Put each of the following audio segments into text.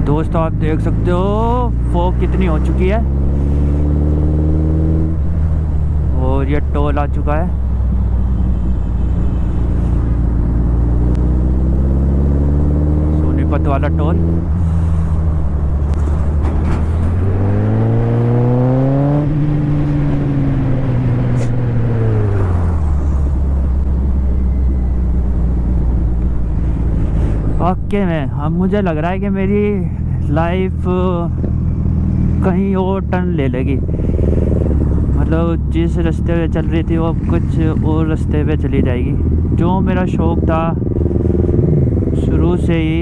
दोस्तों आप देख सकते हो फॉग कितनी हो चुकी है और ये टोल आ चुका है। सोनीपत वाला टोल। वाकई में अब मुझे लग रहा है कि मेरी लाइफ कहीं और टर्न ले लेगी। मतलब जिस रास्ते पे चल रही थी वो अब कुछ और रास्ते पे चली जाएगी। जो मेरा शौक़ था शुरू से ही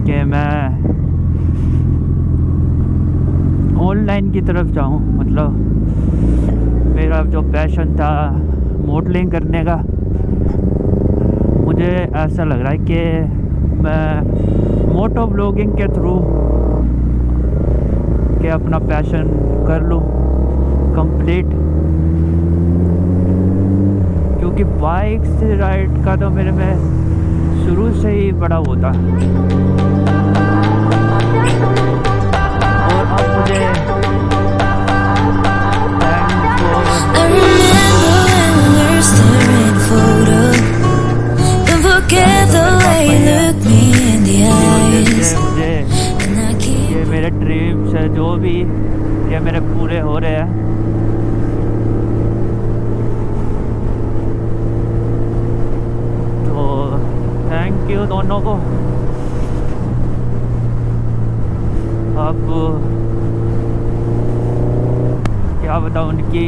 कि मैं ऑनलाइन की तरफ जाऊं, मतलब मेरा जो पैशन था मॉडलिंग करने का, मुझे ऐसा लग रहा है कि मैं मोटो ब्लॉगिंग के थ्रू के अपना पैशन कर लूँ कंप्लीट। क्योंकि बाइक से राइड का तो मेरे में शुरू से ही बड़ा वो था और अब मुझे ये मेरे ड्रीम्स है जो भी ये मेरे पूरे हो रहे हैं। तो थैंक यू दोनों को। अब क्या बताऊँ, उनकी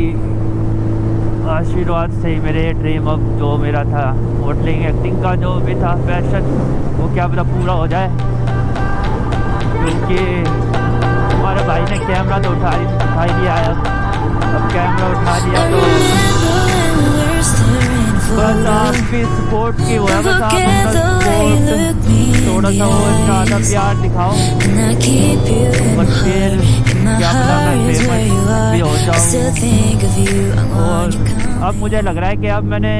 आशीर्वाद से ही मेरे ड्रीम अब जो मेरा था मॉडलिंग एक्टिंग का जो भी था पैशन, वो क्या पता पूरा हो जाए। क्योंकि हमारे भाई ने कैमरा तो उठा ही लिया है। अब कैमरा उठा लिया तो बस आपकी सपोर्ट की वो है। बस आप थोड़ा सा और ज़्यादा प्यार दिखाओ, बस फिर क्या पता मैं फेमस भी हो जाऊँ। और अब मुझे लग रहा है कि अब मैंने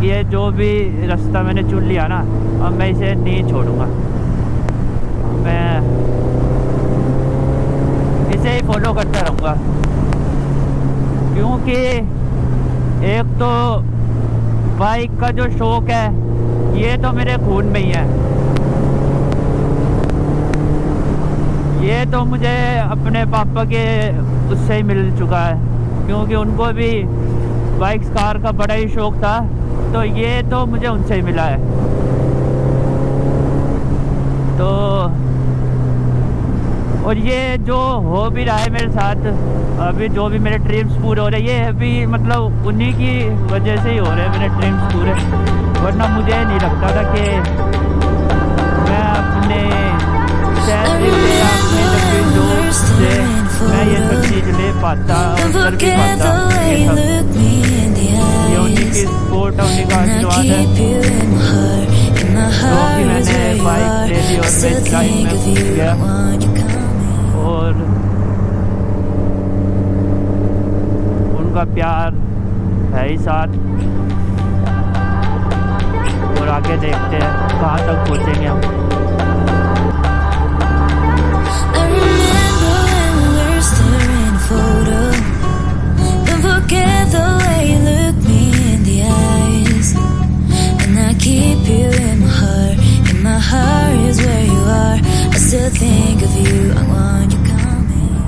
ये जो भी रास्ता मैंने चुन लिया ना, अब मैं इसे नहीं छोड़ूंगा। मैं इसे ही फॉलो करता रहूँगा। क्योंकि एक तो बाइक का जो शौक़ है ये तो मेरे खून में ही है। ये तो मुझे अपने पापा के उससे ही मिल चुका है, क्योंकि उनको भी बाइक्स कार का बड़ा ही शौक़ था। तो ये तो मुझे उनसे ही मिला है। तो और ये जो हो भी रहा है मेरे साथ, अभी जो भी मेरे ड्रीम्स पूरे हो रहे हैं, ये अभी मतलब उन्हीं की वजह से ही हो रहे हैं मेरे ड्रीम्स पूरे। वरना मुझे नहीं लगता था कि मैं अपने सैलरी से अपने जॉब से मैं ये सब चीज़ ले पाता और कर भी पाता। ये उन्हीं की सपोर्ट, उन्हीं का आशीर्वाद है जो कि मैंने बाइक ले ली और मैं इस लाइन में घुस गया। और उनका प्यार है ही साथ। और आगे देखते हैं कहाँ तक पहुँचेंगे हम।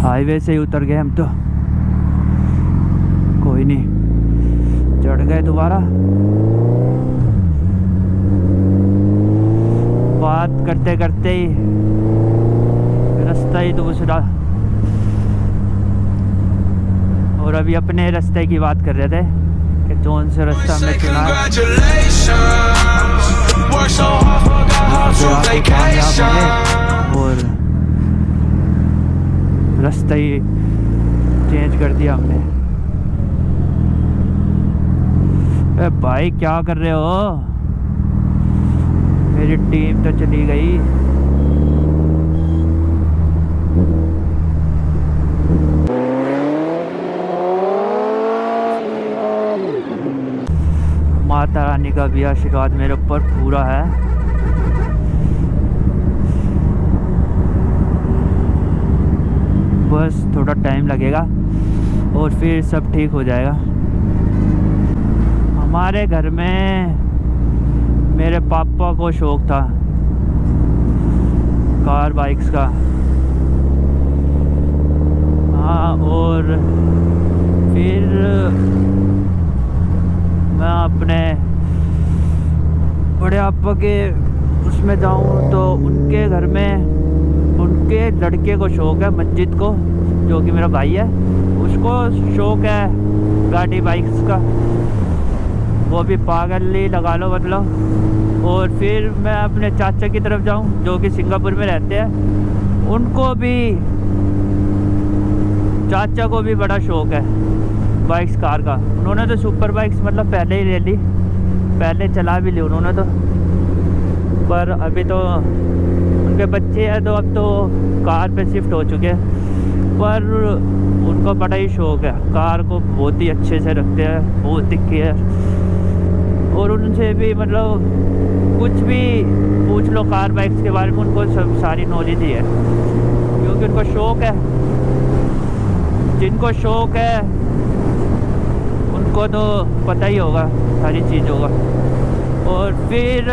हाईवे से ही उतर गए हम तो। कोई नहीं, चढ़ गए दोबारा। बात करते करते ही रास्ता ही दूसरा, और अभी अपने रास्ते की बात कर रहे थे कि कौन सा रास्ता हमने चुना और रास्ता ही चेंज कर दिया हमने। अरे भाई क्या कर रहे हो? मेरी टीम तो चली गई। माता रानी का भी आशीर्वाद मेरे ऊपर पूरा है। बस थोड़ा टाइम लगेगा और फिर सब ठीक हो जाएगा। हमारे घर में मेरे पापा को शौक था कार बाइक्स का। हाँ, और फिर मैं अपने बड़े पापा के उसमें जाऊँ तो उनके घर में उनके लड़के को शौक है, मंजित को, जो कि मेरा भाई है, उसको शौक है गाड़ी बाइक्स का। वो भी पागल ही लगा लो मतलब। और फिर मैं अपने चाचा की तरफ जाऊं जो कि सिंगापुर में रहते हैं, उनको भी, चाचा को भी बड़ा शौक है बाइक्स कार का। उन्होंने तो सुपर बाइक्स मतलब पहले ही ले ली, पहले चला भी ली उन्होंने तो, पर अभी तो उनके बच्चे हैं तो अब तो कार पे शिफ्ट हो चुके हैं। पर उनको बड़ा ही शौक है, कार को बहुत ही अच्छे से रखते हैं, बहुत ही केयर। और उनसे भी मतलब कुछ भी पूछ लो कार बाइक्स के बारे में, उनको सब सारी नॉलेज ही है, क्योंकि उनको शौक है। जिनको शौक है उनको तो पता ही होगा सारी चीज़ों का। और फिर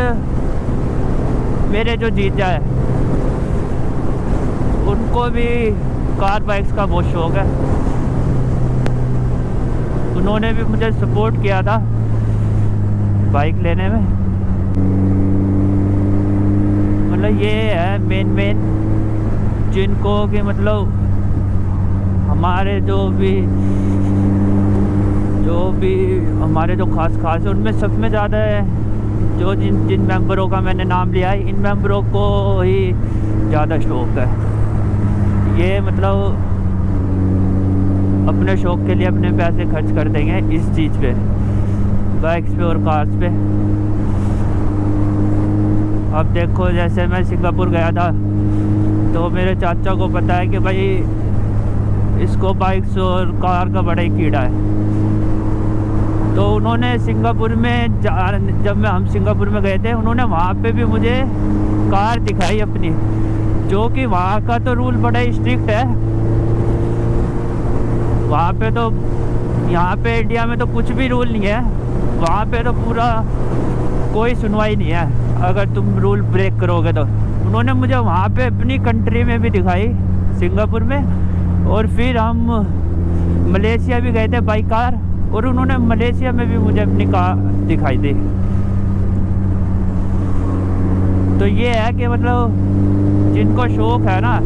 मेरे जो जीजा है उनको भी कार बाइक्स का बहुत शौक है। उन्होंने भी मुझे सपोर्ट किया था बाइक लेने में। मतलब ये है मेन जिनको कि मतलब हमारे जो भी हमारे जो खास है उनमें सब में ज़्यादा है, जो जिन मेंबरों का मैंने नाम लिया है, इन मेंबरों को ही ज़्यादा शौक है। ये मतलब अपने शौक के लिए अपने पैसे खर्च कर देंगे इस चीज़ पे, बाइक्स पे और कार्स पे। अब देखो जैसे मैं सिंगापुर गया था तो मेरे चाचा को पता है कि भाई इसको बाइक्स और कार का बड़ा ही कीड़ा है। तो उन्होंने सिंगापुर में जब हम सिंगापुर में गए थे, उन्होंने वहाँ पे भी मुझे कार दिखाई अपनी, जो कि वहाँ का तो रूल बड़ा ही स्ट्रिक्ट है। वहाँ पे तो, यहाँ पे इंडिया में तो कुछ भी रूल नहीं है, वहाँ पे तो पूरा कोई सुनवाई नहीं है अगर तुम रूल ब्रेक करोगे तो। उन्होंने मुझे वहाँ पे अपनी कंट्री में भी दिखाई, सिंगापुर में। और फिर हम मलेशिया भी गए थे बाई कार, और उन्होंने मलेशिया में भी मुझे अपनी कार दिखाई दी। तो ये है कि मतलब जिनको शौक है ना,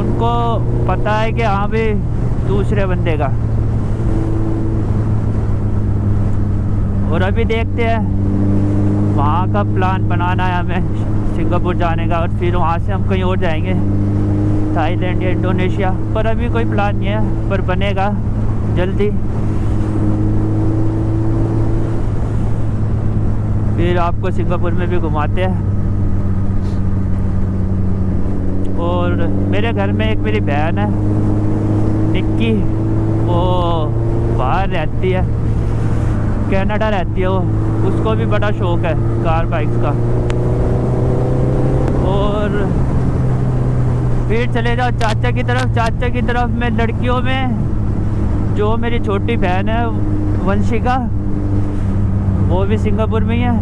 उनको पता है कि हाँ भाई दूसरे बंदे का। और अभी देखते हैं, वहाँ का प्लान बनाना है हमें सिंगापुर जाने का, और फिर वहाँ से हम कहीं और जाएंगे, थाईलैंड या इंडोनेशिया। पर अभी कोई प्लान नहीं है, पर बनेगा जल्दी। फिर आपको सिंगापुर में भी घुमाते हैं। और मेरे घर में एक मेरी बहन है निक्की, वो बाहर रहती है, कनाडा रहती है वो, उसको भी बड़ा शौक है कार बाइक्स का। और फिर चले जाओ चाचा की तरफ। चाचा की तरफ में लड़कियों में जो मेरी छोटी बहन है वंशिका, वो भी सिंगापुर में ही है,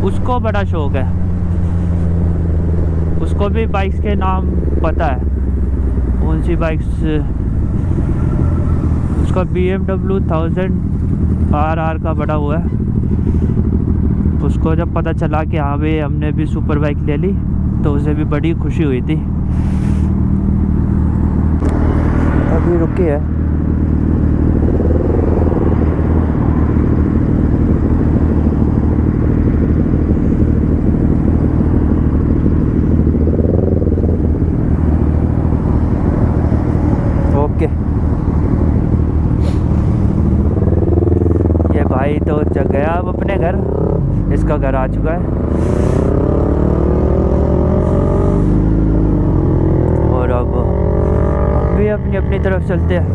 उसको बड़ा शौक है। उसको भी बाइक्स के नाम पता है, कौन सी बाइक्स। उसका BMW 1000 RR का बड़ा हुआ है। उसको जब पता चला कि हाँ भाई हमने भी सुपर बाइक ले ली, तो उसे भी बड़ी खुशी हुई थी। अभी रुकी है। ओके, ये भाई तो चल गया अब अपने घर, इसका घर आ चुका है। और अब हम भी अपनी अपनी तरफ चलते हैं।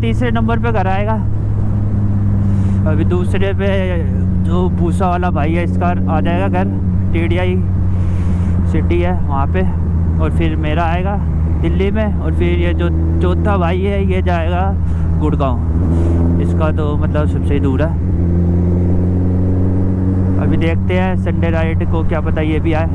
तीसरे नंबर पे घर आएगा। अभी दूसरे पे जो भूसा वाला भाई है इसका आ जाएगा घर, टीडीआई सिटी है वहाँ पे। और फिर मेरा आएगा दिल्ली में। और फिर ये जो चौथा भाई है ये जाएगा गुड़गांव, इसका तो मतलब सबसे ही दूर है। अभी देखते हैं संडे राइड को, क्या पता ये भी आए।